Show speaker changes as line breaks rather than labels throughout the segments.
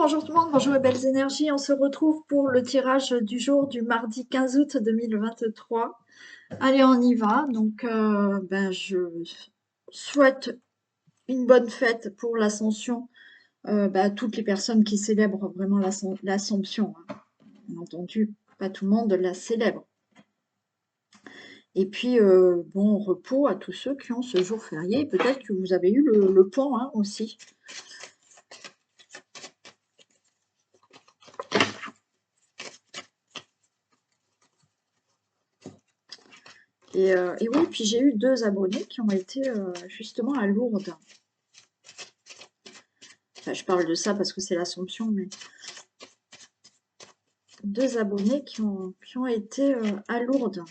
Bonjour tout le monde, bonjour les belles énergies. On se retrouve pour le tirage du jour du mardi 15 août 2023. Allez, on y va. Donc, je souhaite une bonne fête pour l'Ascension à toutes les personnes qui célèbrent vraiment l'Assomption. Bien entendu, pas tout le monde la célèbre. Et puis, bon repos à tous ceux qui ont ce jour férié. Peut-être que vous avez eu le pont aussi. Et oui, puis j'ai eu 2 abonnés qui ont été justement à Lourdes. Enfin, je parle de ça parce que c'est l'Assomption, mais 2 abonnés qui ont été à Lourdes.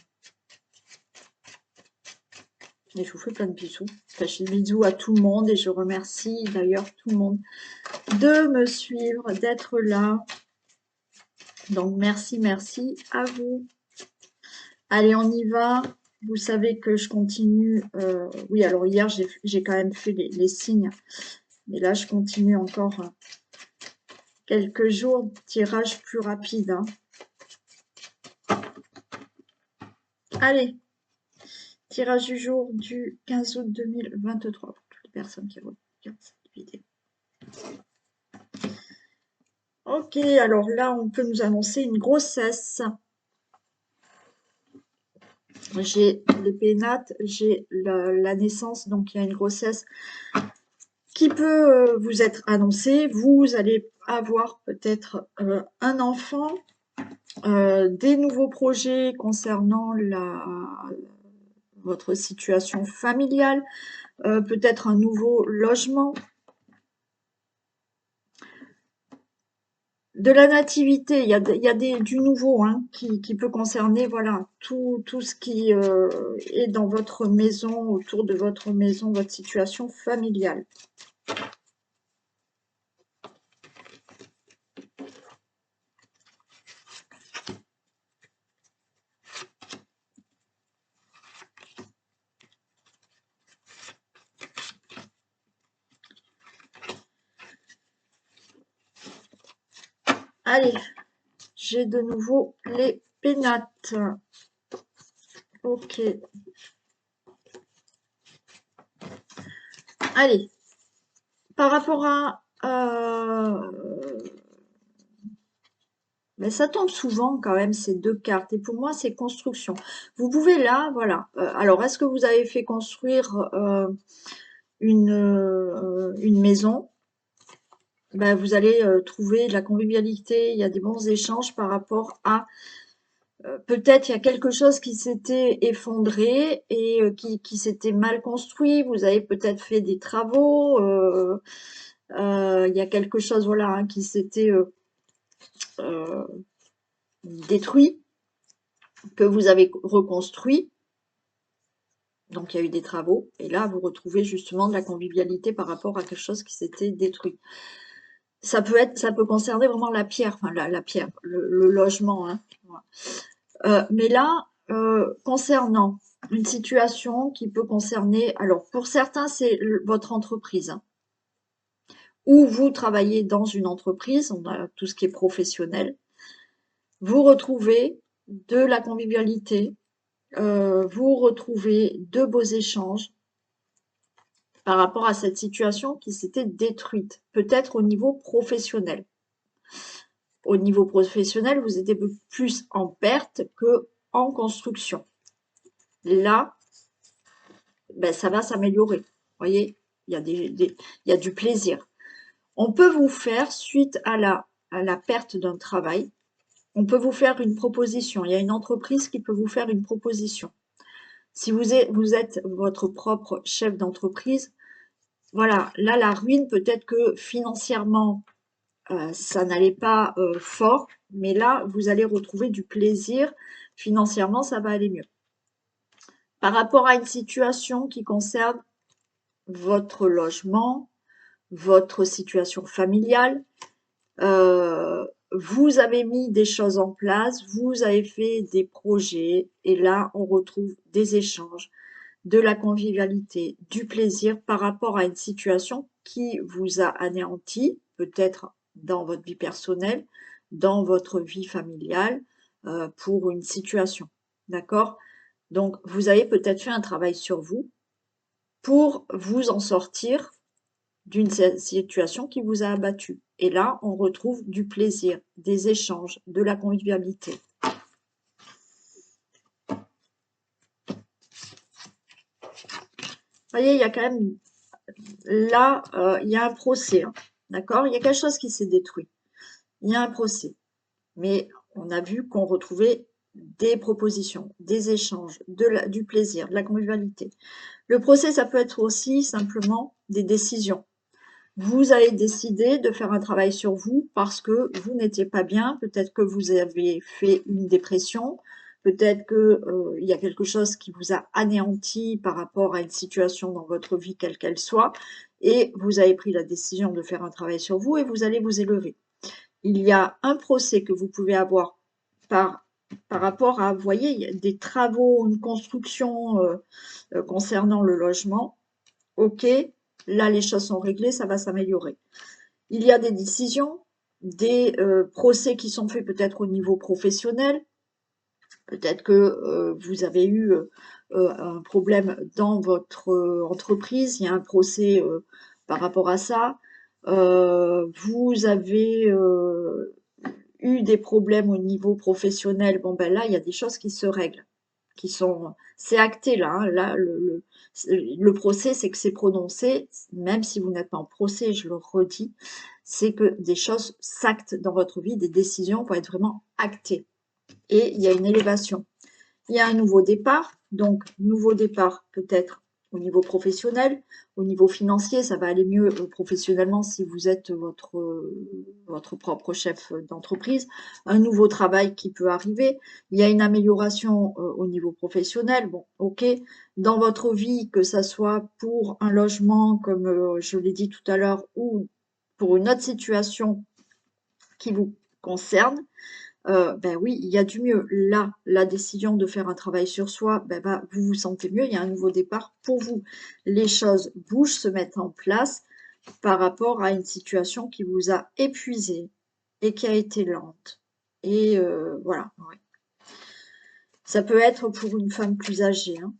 Et je vous fais plein de bisous. Enfin, je fais des bisous à tout le monde et je remercie d'ailleurs tout le monde de me suivre, d'être là. Donc merci, merci à vous. Allez, on y va. Vous savez que je continue. Oui, alors hier, j'ai quand même fait les signes. Mais là, je continue encore quelques jours. Tirage plus rapide. Allez, tirage du jour du 15 août 2023 pour toutes les personnes qui regardent cette vidéo. Ok, alors là, on peut nous annoncer une grossesse. J'ai les pénates, j'ai la naissance, donc il y a une grossesse qui peut vous être annoncée. Vous allez avoir peut-être un enfant, des nouveaux projets concernant votre situation familiale, peut-être un nouveau logement, de la nativité. Il y a du nouveau qui peut concerner voilà, tout ce qui est dans votre maison, autour de votre maison, votre situation familiale. Allez, j'ai de nouveau les pénates. Ok. Allez. Par rapport à... mais ça tombe souvent quand même ces 2 cartes. Et pour moi, c'est construction. Vous pouvez là, voilà. Alors, est-ce que vous avez fait construire une maison? Ben, vous allez trouver de la convivialité, il y a des bons échanges par rapport à peut-être il y a quelque chose qui s'était effondré et qui s'était mal construit. Vous avez peut-être fait des travaux. Il y a quelque chose voilà qui s'était détruit, que vous avez reconstruit. Donc il y a eu des travaux et là vous retrouvez justement de la convivialité par rapport à quelque chose qui s'était détruit. Ça peut concerner vraiment la pierre, enfin la pierre, le logement. Mais là, concernant une situation qui peut concerner, alors pour certains c'est votre entreprise, ou vous travaillez dans une entreprise, on a tout ce qui est professionnel, vous retrouvez de la convivialité, vous retrouvez de beaux échanges par rapport à cette situation qui s'était détruite, peut-être au niveau professionnel. Au niveau professionnel, vous étiez plus en perte que en construction. Là, ben, ça va s'améliorer. Vous voyez, il y a du plaisir. On peut vous faire, suite à la perte d'un travail, on peut vous faire une proposition. Il y a une entreprise qui peut vous faire une proposition. Si vous êtes votre propre chef d'entreprise, voilà, là, la ruine, peut-être que financièrement, ça n'allait pas fort, mais là, vous allez retrouver du plaisir. Financièrement, ça va aller mieux. Par rapport à une situation qui concerne votre logement, votre situation familiale, vous avez mis des choses en place, vous avez fait des projets, et là, on retrouve des échanges, de la convivialité, du plaisir par rapport à une situation qui vous a anéanti, peut-être dans votre vie personnelle, dans votre vie familiale, pour une situation. D'accord? Donc, vous avez peut-être fait un travail sur vous pour vous en sortir d'une situation qui vous a abattu. Et là, on retrouve du plaisir, des échanges, de la convivialité. Vous voyez, il y a quand même, là, il y a un procès, hein, d'accord? Il y a quelque chose qui s'est détruit. Il y a un procès. Mais on a vu qu'on retrouvait des propositions, des échanges, du plaisir, de la convivialité. Le procès, ça peut être aussi simplement des décisions. Vous avez décidé de faire un travail sur vous parce que vous n'étiez pas bien, peut-être que vous avez fait une dépression, peut-être que, il y a quelque chose qui vous a anéanti par rapport à une situation dans votre vie, quelle qu'elle soit, et vous avez pris la décision de faire un travail sur vous et vous allez vous élever. Il y a un procès que vous pouvez avoir par rapport à, vous voyez, il y a des travaux, une construction concernant le logement. OK, là, les choses sont réglées, ça va s'améliorer. Il y a des décisions, des procès qui sont faits peut-être au niveau professionnel. Peut-être que vous avez eu un problème dans votre entreprise, il y a un procès par rapport à ça. Vous avez eu des problèmes au niveau professionnel. Bon, ben là, il y a des choses qui se règlent, qui sont, c'est acté là, hein. Là, le procès, c'est que c'est prononcé, même si vous n'êtes pas en procès, je le redis, c'est que des choses s'actent dans votre vie, des décisions vont être vraiment actées. Et il y a une élévation. Il y a un nouveau départ, donc nouveau départ peut-être au niveau professionnel, au niveau financier, ça va aller mieux professionnellement si vous êtes votre propre chef d'entreprise, un nouveau travail qui peut arriver, il y a une amélioration au niveau professionnel, bon ok, dans votre vie, que ça soit pour un logement comme je l'ai dit tout à l'heure ou pour une autre situation qui vous concerne, ben oui, il y a du mieux. Là, la décision de faire un travail sur soi, ben, vous vous sentez mieux, il y a un nouveau départ pour vous. Les choses bougent, se mettent en place par rapport à une situation qui vous a épuisé et qui a été lente. Et voilà, ouais. Ça peut être pour une femme plus âgée, hein.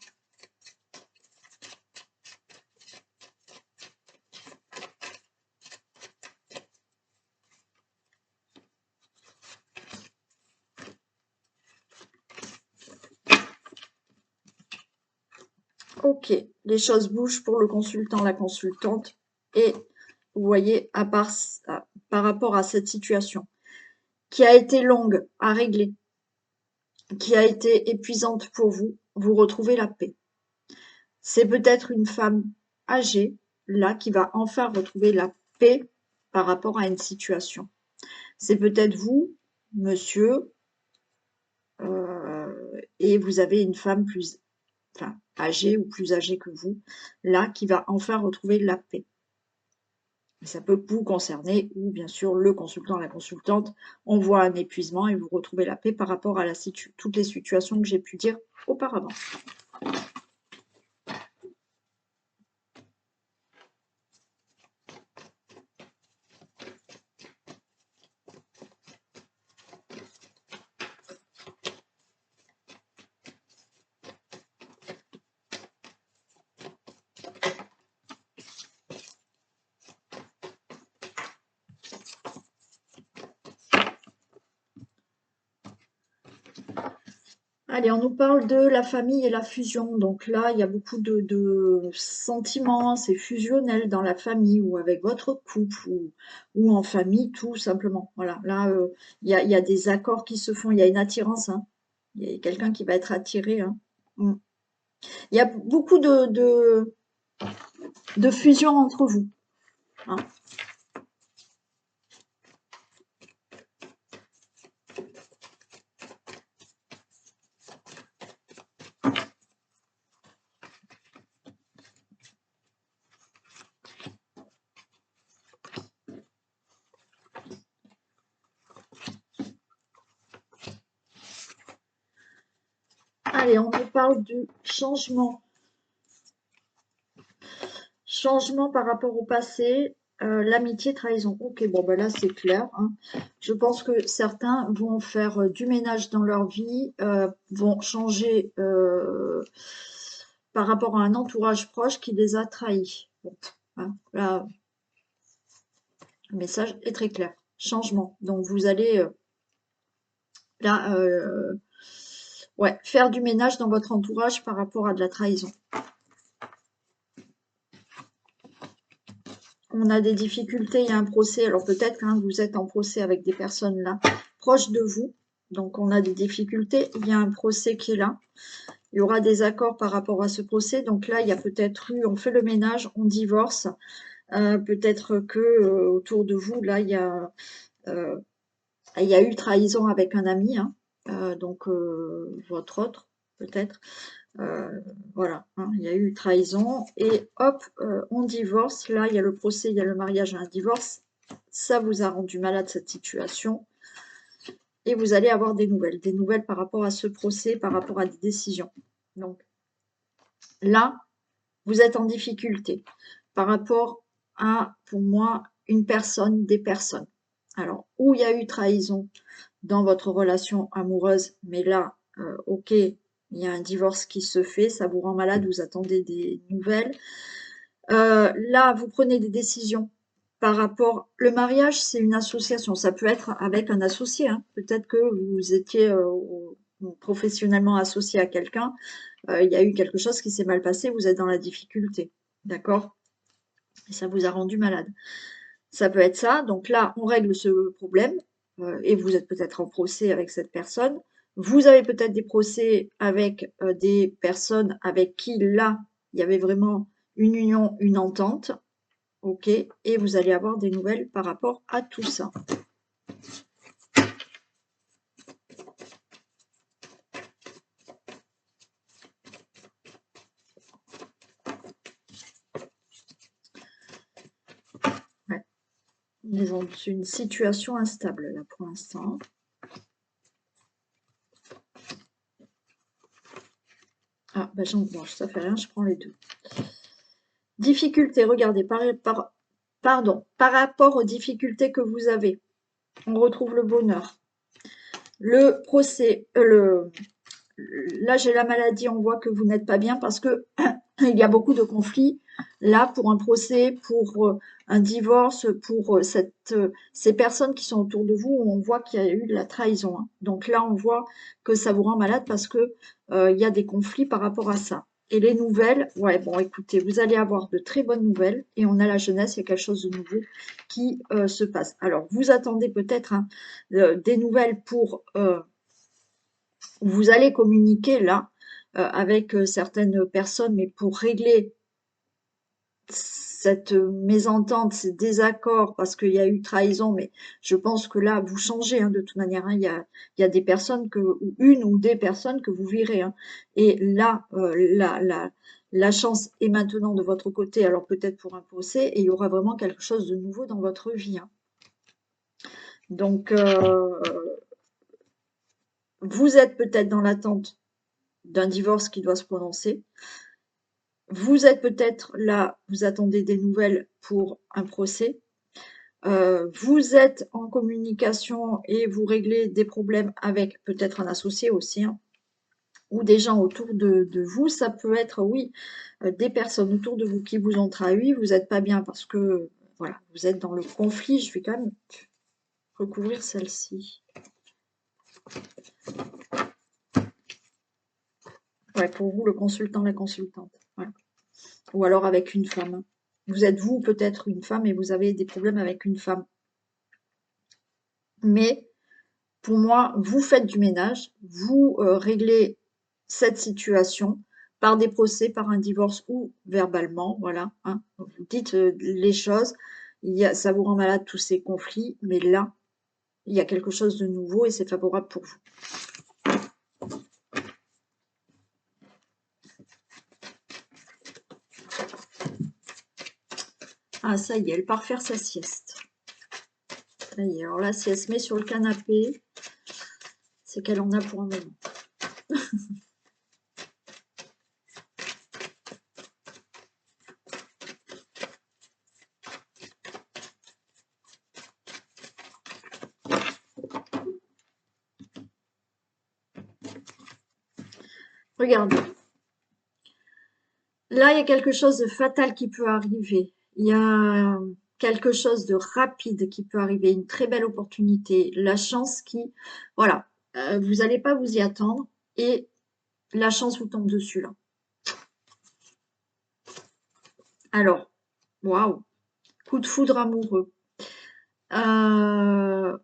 Ok, les choses bougent pour le consultant, la consultante. Et vous voyez, par rapport à cette situation qui a été longue à régler, qui a été épuisante pour vous, vous retrouvez la paix. C'est peut-être une femme âgée, là, qui va enfin retrouver la paix par rapport à une situation. C'est peut-être vous, monsieur, et vous avez une femme plus, enfin, âgée ou plus âgée que vous, là, qui va enfin retrouver la paix. Ça peut vous concerner ou bien sûr le consultant, la consultante, on voit un épuisement et vous retrouvez la paix par rapport à toutes les situations que j'ai pu dire auparavant. Allez, on nous parle de la famille et la fusion. Donc là, il y a beaucoup de sentiments, c'est fusionnel dans la famille ou avec votre couple ou en famille, tout simplement. Voilà, là, il y a des accords qui se font, il y a une attirance, hein. Il y a quelqu'un qui va être attiré, hein. Mm. Il y a beaucoup de fusion entre vous, hein. Allez, on nous parle du changement. Changement par rapport au passé, L'amitié, trahison. Ok, bon, ben là, c'est clair, hein. Je pense que certains vont faire du ménage dans leur vie, vont changer par rapport à un entourage proche qui les a trahis. Bon, hein, là, le message est très clair. Changement. Donc, vous allez là, ouais, faire du ménage dans votre entourage par rapport à de la trahison. On a des difficultés, il y a un procès. Alors peut-être que vous êtes en procès avec des personnes là, proches de vous. Donc on a des difficultés, il y a un procès qui est là. Il y aura des accords par rapport à ce procès. Donc là, il y a peut-être eu, on fait le ménage, on divorce. Peut-être que autour de vous, là, il y a eu trahison avec un ami, hein. Donc votre autre, peut-être. Voilà, hein, il y a eu trahison et hop, on divorce. Là, il y a le procès, il y a le mariage et un divorce. Ça vous a rendu malade cette situation et vous allez avoir des nouvelles par rapport à ce procès, par rapport à des décisions. Donc là, vous êtes en difficulté par rapport à, pour moi, une personne, des personnes. Alors, où il y a eu trahison dans votre relation amoureuse, mais là, ok, il y a un divorce qui se fait, ça vous rend malade, vous attendez des nouvelles. Là, vous prenez des décisions par rapport. Le mariage, c'est une association, ça peut être avec un associé, hein. Peut-être que vous étiez professionnellement associé à quelqu'un, il y a eu quelque chose qui s'est mal passé, vous êtes dans la difficulté, d'accord? Et ça vous a rendu malade. Ça peut être ça. Donc là, on règle ce problème et vous êtes peut-être en procès avec cette personne. Vous avez peut-être des procès avec des personnes avec qui, là, il y avait vraiment une union, une entente. OK. Et vous allez avoir des nouvelles par rapport à tout ça. Ouais. Ils ont une situation instable, là, pour l'instant. Ah, bah, bon, ça fait rien, je prends les deux. Difficulté, regardez, pardon, par rapport aux difficultés que vous avez, on retrouve le bonheur. Le procès, là j'ai la maladie, on voit que vous n'êtes pas bien parce que il y a beaucoup de conflits. Là, pour un procès, pour un divorce, pour ces personnes qui sont autour de vous, on voit qu'il y a eu de la trahison, hein. Donc là, on voit que ça vous rend malade parce que il y a des conflits par rapport à ça. Et les nouvelles, ouais, bon, écoutez, vous allez avoir de très bonnes nouvelles. Et on a la jeunesse, il y a quelque chose de nouveau qui se passe. Alors, vous attendez peut-être hein, des nouvelles pour... vous allez communiquer là avec certaines personnes, mais pour régler cette mésentente, ces désaccords, parce qu'il y a eu trahison, mais je pense que là, vous changez hein, de toute manière. Hein, il y a des personnes, ou une ou des personnes que vous virez. Hein, et là, la chance est maintenant de votre côté, alors peut-être pour un procès, et il y aura vraiment quelque chose de nouveau dans votre vie. Hein. Donc, vous êtes peut-être dans l'attente d'un divorce qui doit se prononcer. Vous êtes peut-être là, vous attendez des nouvelles pour un procès. Vous êtes en communication et vous réglez des problèmes avec peut-être un associé aussi, hein, ou des gens autour de vous. Ça peut être, oui, des personnes autour de vous qui vous ont trahi. Vous n'êtes pas bien parce que, voilà, vous êtes dans le conflit. Je vais quand même recouvrir celle-ci. Ouais, pour vous, le consultant, la consultante. Ouais. Ou alors avec une femme. Vous êtes vous peut-être une femme et vous avez des problèmes avec une femme. Mais pour moi, vous faites du ménage, vous réglez cette situation par des procès, par un divorce ou verbalement, voilà. Hein. Vous dites les choses, ça vous rend malade tous ces conflits, mais là, il y a quelque chose de nouveau et c'est favorable pour vous. Ah, ça y est, elle part faire sa sieste. Ça y est, alors là, si elle se met sur le canapé, c'est qu'elle en a pour un moment. Regardez. Là, il y a quelque chose de fatal qui peut arriver. Il y a quelque chose de rapide qui peut arriver, une très belle opportunité, la chance qui, voilà, vous n'allez pas vous y attendre et la chance vous tombe dessus là. Alors, waouh, coup de foudre amoureux. Euh,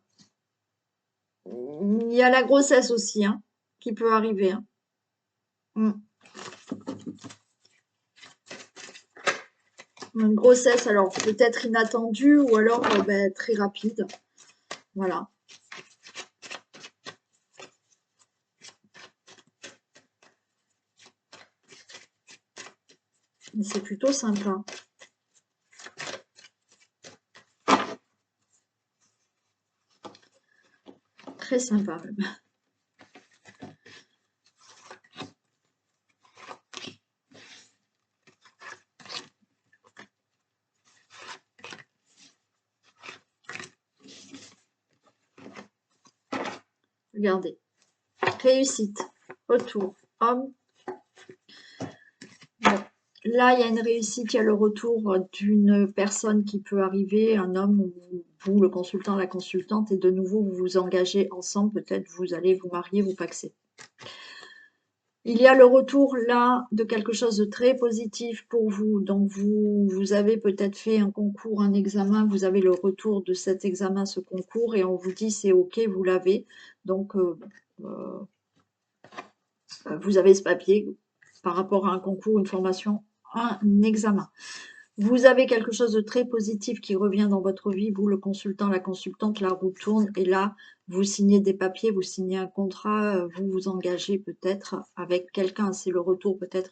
il y a la grossesse aussi, hein, qui peut arriver. Hein. Mm. Une grossesse, alors peut-être inattendue ou alors ben, très rapide. Voilà. Mais c'est plutôt sympa. Très sympa même. Regardez. Réussite. Retour. Homme. Bon. Là, il y a une réussite, il y a le retour d'une personne qui peut arriver, un homme ou vous, le consultant, la consultante, et de nouveau, vous vous engagez ensemble. Peut-être vous allez vous marier, vous paxer. Il y a le retour là de quelque chose de très positif pour vous. Donc vous avez peut-être fait un concours, un examen, vous avez le retour de cet examen, ce concours, et on vous dit c'est OK, vous l'avez. Donc vous avez ce papier par rapport à un concours, une formation, un examen. Vous avez quelque chose de très positif qui revient dans votre vie, vous le consultant, la consultante, la roue tourne et là, vous signez des papiers, vous signez un contrat, vous vous engagez peut-être avec quelqu'un. C'est le retour peut-être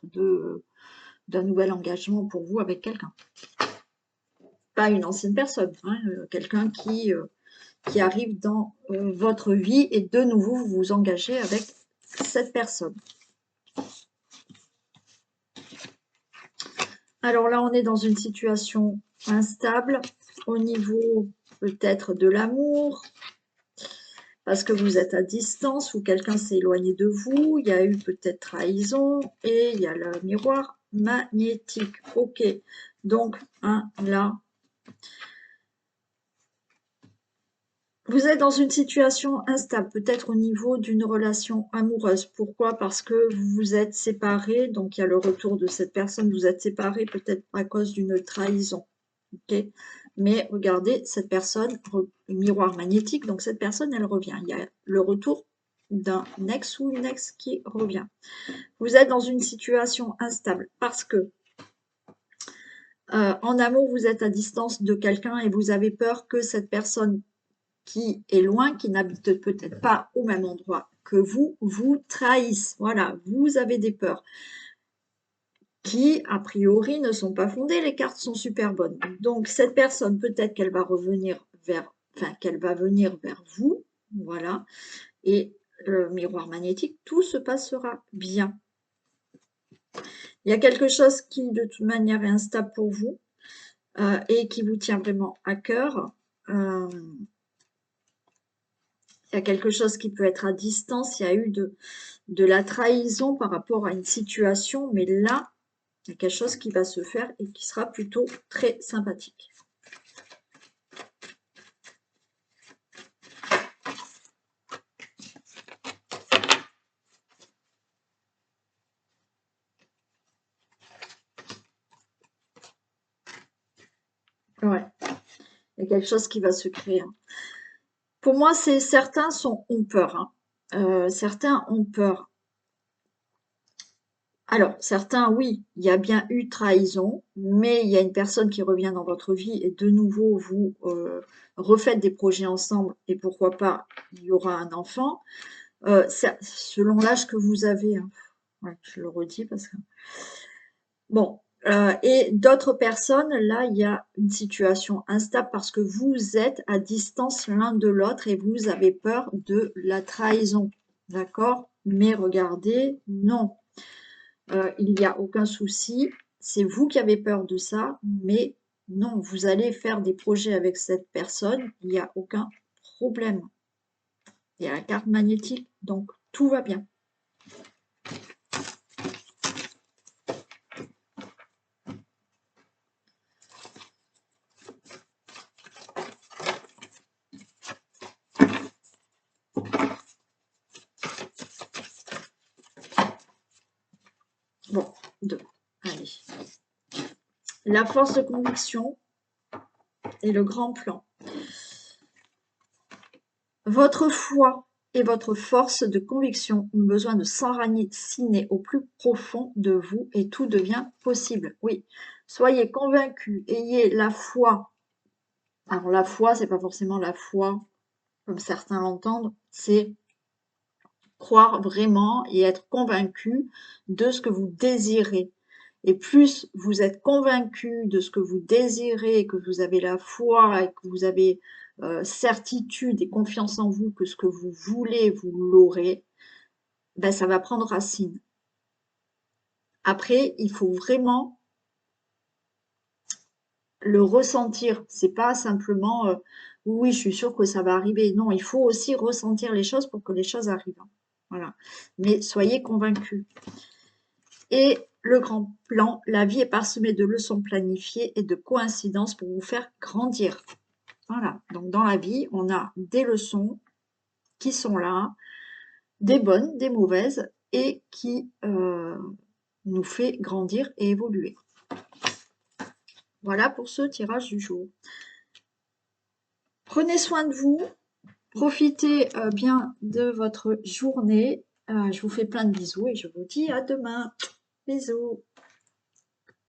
d'un nouvel engagement pour vous avec quelqu'un. Pas une ancienne personne, hein, quelqu'un qui arrive dans votre vie et de nouveau, vous vous engagez avec cette personne. Alors là, on est dans une situation instable au niveau peut-être de l'amour, parce que vous êtes à distance ou quelqu'un s'est éloigné de vous, il y a eu peut-être trahison et il y a le miroir magnétique. Ok, donc là, vous êtes dans une situation instable, peut-être au niveau d'une relation amoureuse. Pourquoi? Parce que vous vous êtes séparés, donc il y a le retour de cette personne, vous êtes séparés peut-être à cause d'une trahison. Ok, mais regardez, cette personne, miroir magnétique, donc cette personne, elle revient. Il y a le retour d'un ex ou une ex qui revient. Vous êtes dans une situation instable parce que en amour, vous êtes à distance de quelqu'un et vous avez peur que cette personne qui est loin, qui n'habite peut-être pas au même endroit que vous, vous trahisse. Voilà, vous avez des peurs qui, a priori, ne sont pas fondées. Les cartes sont super bonnes. Donc, cette personne, peut-être qu'elle va revenir qu'elle va venir vers vous. Voilà. Et le miroir magnétique, tout se passera bien. Il y a quelque chose qui, de toute manière, est instable pour vous et qui vous tient vraiment à cœur. Il y a quelque chose qui peut être à distance. Il y a eu de la trahison par rapport à une situation, mais là, il y a quelque chose qui va se faire et qui sera plutôt très sympathique. Ouais, il y a quelque chose qui va se créer. Hein. Pour moi, certains ont peur. Hein. Certains ont peur. Alors, certains, oui, il y a bien eu trahison, mais il y a une personne qui revient dans votre vie et de nouveau, vous refaites des projets ensemble et pourquoi pas, il y aura un enfant. Selon l'âge que vous avez, hein. Ouais, je le redis parce que... Bon, et d'autres personnes, là, il y a une situation instable parce que vous êtes à distance l'un de l'autre et vous avez peur de la trahison. D'accord? Mais regardez, non. Il n'y a aucun souci. C'est vous qui avez peur de ça, mais non, vous allez faire des projets avec cette personne. Il n'y a aucun problème. Il y a la carte magnétique, donc tout va bien. La force de conviction et le grand plan. Votre foi et votre force de conviction ont besoin de s'enraciner au plus profond de vous et tout devient possible. Oui, soyez convaincus, ayez la foi. Alors la foi, c'est pas forcément la foi comme certains l'entendent, c'est croire vraiment et être convaincu de ce que vous désirez. Et plus vous êtes convaincu de ce que vous désirez, que vous avez la foi et que vous avez certitude et confiance en vous que ce que vous voulez, vous l'aurez, ben ça va prendre racine. Après, il faut vraiment le ressentir. C'est pas simplement oui, je suis sûre que ça va arriver. Non, il faut aussi ressentir les choses pour que les choses arrivent. Voilà. Mais soyez convaincus. Et le grand plan, la vie est parsemée de leçons planifiées et de coïncidences pour vous faire grandir. Voilà, donc dans la vie, on a des leçons qui sont là, des bonnes, des mauvaises, et qui nous fait grandir et évoluer. Voilà pour ce tirage du jour. Prenez soin de vous, profitez bien de votre journée. Je vous fais plein de bisous et je vous dis à demain. Bisous.